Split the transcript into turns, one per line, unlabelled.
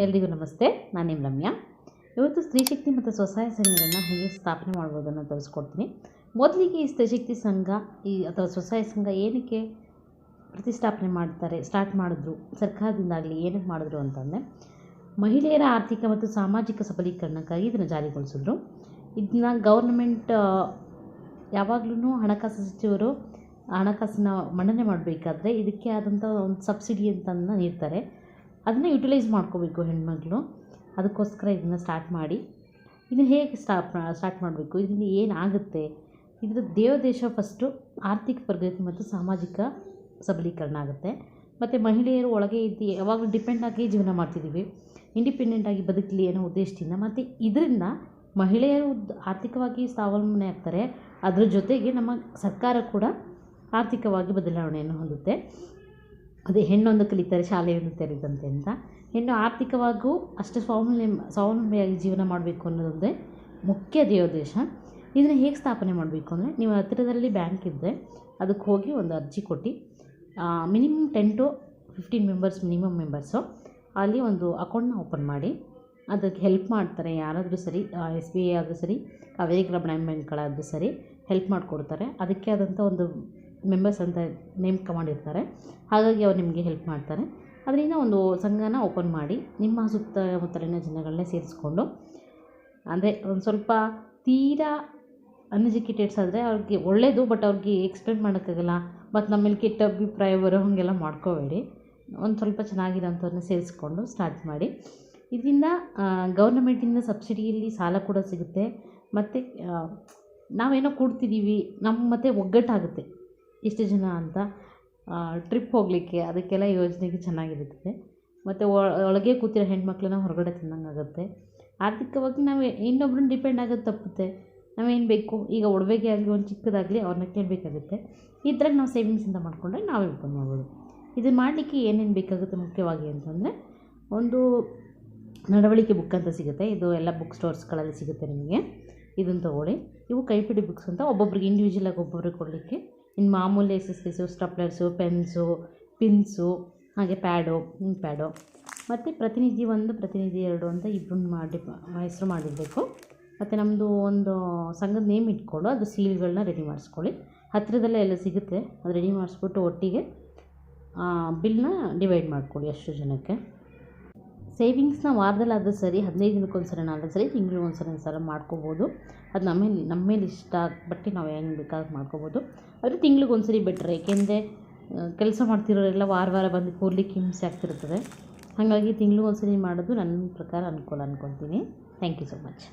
ಎಲ್ರಿಗೂ ನಮಸ್ತೆ. ನಾನು ನಿಮ್ಮ ರಮ್ಯಾ. ಇವತ್ತು ಸ್ತ್ರೀಶಕ್ತಿ ಮತ್ತು ಸ್ವಸಹಾಯ ಸಂಘಗಳನ್ನ ಹೇಗೆ ಸ್ಥಾಪನೆ ಮಾಡ್ಬೋದನ್ನು ತೋರಿಸ್ಕೊಡ್ತೀನಿ. ಮೊದಲಿಗೆ ಈ ಸ್ತ್ರೀಶಕ್ತಿ ಸಂಘ ಅಥವಾ ಸ್ವಸಹಾಯ ಸಂಘ ಏನಕ್ಕೆ ಪ್ರತಿಷ್ಠಾಪನೆ ಸ್ಟಾರ್ಟ್ ಮಾಡಿದ್ರು, ಸರ್ಕಾರದಿಂದಾಗಲಿ ಏನಕ್ಕೆ ಮಾಡಿದ್ರು ಅಂತಂದರೆ, ಮಹಿಳೆಯರ ಆರ್ಥಿಕ ಮತ್ತು ಸಾಮಾಜಿಕ ಸಬಲೀಕರಣಕ್ಕಾಗಿ ಇದನ್ನು ಜಾರಿಗೊಳಿಸಿದ್ರು. ಇದನ್ನ ಗೌರ್ನಮೆಂಟ್ ಯಾವಾಗಲೂ ಹಣಕಾಸು ಸಚಿವರು ಹಣಕಾಸನ್ನ ಮಂಡನೆ ಮಾಡಬೇಕಾದ್ರೆ ಇದಕ್ಕೆ ಆದಂಥ ಒಂದು ಸಬ್ಸಿಡಿ ಅಂತನ್ನು ನೀಡ್ತಾರೆ. ಅದನ್ನು ಯುಟಿಲೈಸ್ ಮಾಡ್ಕೋಬೇಕು ಹೆಣ್ಮಗಳು. ಅದಕ್ಕೋಸ್ಕರ ಇದನ್ನು ಸ್ಟಾರ್ಟ್ ಮಾಡಿ, ಇದನ್ನು ಹೇಗೆ ಸ್ಟಾರ್ಟ್ ಮಾಡಬೇಕು, ಇದರಿಂದ ಏನಾಗುತ್ತೆ, ಇದರ ದೇಶ ಫಸ್ಟು ಆರ್ಥಿಕ ಪ್ರಗತಿ ಮತ್ತು ಸಾಮಾಜಿಕ ಸಬಲೀಕರಣ ಆಗುತ್ತೆ. ಮತ್ತು ಮಹಿಳೆಯರು ಒಳಗೆ ಇದ್ದು ಯಾವಾಗಲೂ ಡಿಪೆಂಡಾಗಿ ಜೀವನ ಮಾಡ್ತಿದ್ದೀವಿ, ಇಂಡಿಪೆಂಡೆಂಟಾಗಿ ಬದುಕಲಿ ಅನ್ನೋ ಉದ್ದೇಶದಿಂದ. ಮತ್ತು ಇದರಿಂದ ಮಹಿಳೆಯರು ಆರ್ಥಿಕವಾಗಿ ಸ್ವಾವಲಂಬನೆ ಆಗ್ತಾರೆ. ಅದರ ಜೊತೆಗೆ ನಮ್ಮ ಸರ್ಕಾರ ಕೂಡ ಆರ್ಥಿಕವಾಗಿ ಬದಲಾವಣೆಯನ್ನು ಹೊಂದುತ್ತೆ. ಅದೇ ಹೆಣ್ಣೊಂದು ಕಲಿತಾರೆ ಶಾಲೆಯೊಂದು ತೆರೆದಂತೆ ಅಂತ. ಹೆಣ್ಣು ಆರ್ಥಿಕವಾಗೂ ಅಷ್ಟೇ ಸ್ವಾವಲಂಬಿಯಾಗಿ ಜೀವನ ಮಾಡಬೇಕು ಅನ್ನೋದೊಂದೇ ಮುಖ್ಯ ದೇಶ. ಇದನ್ನು ಹೇಗೆ ಸ್ಥಾಪನೆ ಮಾಡಬೇಕು ಅಂದರೆ, ನೀವು ಹತ್ತಿರದಲ್ಲಿ ಬ್ಯಾಂಕ್ ಇದ್ದರೆ ಅದಕ್ಕೆ ಹೋಗಿ ಒಂದು ಅರ್ಜಿ ಕೊಟ್ಟು, ಮಿನಿಮಮ್ 10 to 15 ಮೆಂಬರ್ಸ್ ಮೆಂಬರ್ಸು ಅಲ್ಲಿ ಒಂದು ಅಕೌಂಟ್ನ ಓಪನ್ ಮಾಡಿ. ಅದಕ್ಕೆ ಹೆಲ್ಪ್ ಮಾಡ್ತಾರೆ ಯಾರಾದರೂ ಸರಿ, SBI ಆದರೂ ಸರಿ, ಕಾವೇರಿ ಗ್ರಾಮೀಣ ಬ್ಯಾಂಕ್ಗಳಾದರೂ ಸರಿ ಹೆಲ್ಪ್ ಮಾಡಿಕೊಡ್ತಾರೆ. ಅದಕ್ಕೆ ಆದಂಥ ಒಂದು ಮೆಂಬರ್ಸ್ ಅಂತ ನೇಮಕ ಮಾಡಿರ್ತಾರೆ. ಹಾಗಾಗಿ ಅವ್ರು ನಿಮಗೆ ಹೆಲ್ಪ್ ಮಾಡ್ತಾರೆ. ಅದರಿಂದ ಒಂದು ಸಂಘನ ಓಪನ್ ಮಾಡಿ ನಿಮ್ಮ ಸುತ್ತಮುತ್ತಲಿನ ಜನಗಳನ್ನೇ ಸೇರಿಸ್ಕೊಂಡು, ಅಂದರೆ ಒಂದು ಸ್ವಲ್ಪ ತೀರಾ ಅನ್ಎಜುಕೇಟೆಡ್ಸ್ ಆದರೆ ಅವ್ರಿಗೆ ಒಳ್ಳೆಯದು, ಬಟ್ ಅವ್ರಿಗೆ ಎಕ್ಸ್ಪ್ಲೇನ್ ಮಾಡೋಕ್ಕಾಗಲ್ಲ, ಮತ್ತು ನಮ್ಮಲ್ಲಿ ಕೆಟ್ಟ ಅಭಿಪ್ರಾಯ ಬರೋ ಹಾಗೆಲ್ಲ ಮಾಡ್ಕೋಬೇಡಿ. ಒಂದು ಸ್ವಲ್ಪ ಚೆನ್ನಾಗಿರೋಂಥವ್ರನ್ನ ಸೇರಿಸ್ಕೊಂಡು ಸ್ಟಾರ್ಟ್ ಮಾಡಿ. ಇದರಿಂದ ಗೌರ್ನಮೆಂಟಿಂದ ಸಬ್ಸಿಡಿಯಲ್ಲಿ ಸಾಲ ಕೂಡ ಸಿಗುತ್ತೆ. ಮತ್ತು ನಾವೇನೋ ಕೊಡ್ತಿದ್ದೀವಿ, ನಮ್ಮ ಮತ್ತು ಒಗ್ಗಟ್ಟಾಗುತ್ತೆ ಇಷ್ಟು ಜನ ಅಂತ ಟ್ರಿಪ್ ಹೋಗಲಿಕ್ಕೆ, ಅದಕ್ಕೆಲ್ಲ ಯೋಜನೆಗೆ ಚೆನ್ನಾಗಿರುತ್ತೆ. ಮತ್ತು ಒಳಗೆ ಕೂತಿರೋ ಹೆಣ್ಮಕ್ಳನ್ನ ಹೊರಗಡೆ ತಂದಂಗಾಗುತ್ತೆ. ಆರ್ಥಿಕವಾಗಿ ನಾವು ಇನ್ನೊಬ್ರನ್ನ ಡಿಪೆಂಡ್ ಆಗೋದು ತಪ್ಪುತ್ತೆ. ನಾವೇನು ಬೇಕು, ಈಗ ಒಡವೆಗೆ ಆಗಲಿ ಒಂದು ಚಿಕ್ಕದಾಗಲಿ ಅವ್ರನ್ನ ಕೇಳಬೇಕಾಗುತ್ತೆ. ಈ ಥರ ನಾವು ಸೇವಿಂಗ್ಸಿಂದ ಮಾಡಿಕೊಂಡ್ರೆ ನಾವೇ ಓಪನ್ ಮಾಡ್ಬೋದು. ಇದನ್ನು ಮಾಡಲಿಕ್ಕೆ ಏನೇನು ಬೇಕಾಗುತ್ತೆ ಮುಖ್ಯವಾಗಿ ಅಂತಂದರೆ, ಒಂದು ನಡವಳಿಕೆ ಬುಕ್ ಅಂತ ಸಿಗುತ್ತೆ. ಇದು ಎಲ್ಲ ಬುಕ್ ಸ್ಟೋರ್ಸ್ಗಳಲ್ಲಿ ಸಿಗುತ್ತೆ ನಿಮಗೆ. ಇದನ್ನು ತೊಗೊಳ್ಳಿ. ಇವು ಕೈಪಿಡಿ ಬುಕ್ಸ್ ಅಂತ ಒಬ್ಬೊಬ್ರಿಗೆ ಇಂಡಿವಿಜುವಲಾಗಿ ಒಬ್ಬೊಬ್ರಿಗೆ ಕೊಡಲಿಕ್ಕೆ. ಇನ್ನು ಮಾಮೂಲಿ SSPಸು, ಸ್ಟಪ್ಲರ್ಸು, ಪೆನ್ಸು, ಪಿನ್ಸು, ಹಾಗೆ ಪ್ಯಾಡು, ಪ್ಯಾಡು. ಮತ್ತು ಪ್ರತಿನಿಧಿ 1, ಪ್ರತಿನಿಧಿ 2 ಅಂತ ಇಬ್ಬರನ್ನ ಹೆಸರು ಮಾಡಿರಬೇಕು. ಮತ್ತು ನಮ್ಮದು ಒಂದು ಸಂಘದ ನೇಮ್ ಇಟ್ಕೊಂಡು ಅದು ಸೀಲ್ಗಳನ್ನ ರೆಡಿ ಮಾಡಿಸ್ಕೊಳ್ಳಿ. ಹತ್ತಿರದಲ್ಲೇ ಎಲ್ಲ ಸಿಗುತ್ತೆ, ಅದು ರೆಡಿ ಮಾಡಿಸ್ಬಿಟ್ಟು ಒಟ್ಟಿಗೆ ಬಿಲ್ನ ಡಿವೈಡ್ ಮಾಡ್ಕೊಳ್ಳಿ ಅಷ್ಟು ಜನಕ್ಕೆ. ಸೇವಿಂಗ್ಸ್ನ ವಾರದಲ್ಲಾದರೂ ಸರಿ, 15 ದಿನಕ್ಕೊಂದ್ಸರಿನಾದರೂ ಸರಿ, ತಿಂಗಳಿಗೊಂದ್ಸರಿ ಮಾಡ್ಕೋಬೋದು. ಅದು ನಮ್ಮ ಮೇಲೆ ಇಷ್ಟ ಬಟ್ಟು ನಾವು ಹೆಂಗೆ ಬೇಕಾದ್ರೆ ಮಾಡ್ಕೋಬೋದು. ಆದರೆ ತಿಂಗಳಿಗೊಂದ್ಸರಿ ಬೆಟ್ರ್. ಏಕೆಂದರೆ ಕೆಲಸ ಮಾಡ್ತಿರೋರೆಲ್ಲ ವಾರ ಬಂದು ಕೂರ್ಲಿಕ್ಕೆ ಹಿಂಸೆ ಆಗ್ತಿರ್ತದೆ. ಹಾಗಾಗಿ ತಿಂಗಳಿಗೊಂದ್ಸರಿ ಮಾಡೋದು ನನ್ನ ಪ್ರಕಾರ ಅನುಕೂಲ ಅಂದ್ಕೊತೀನಿ. Thank you so much.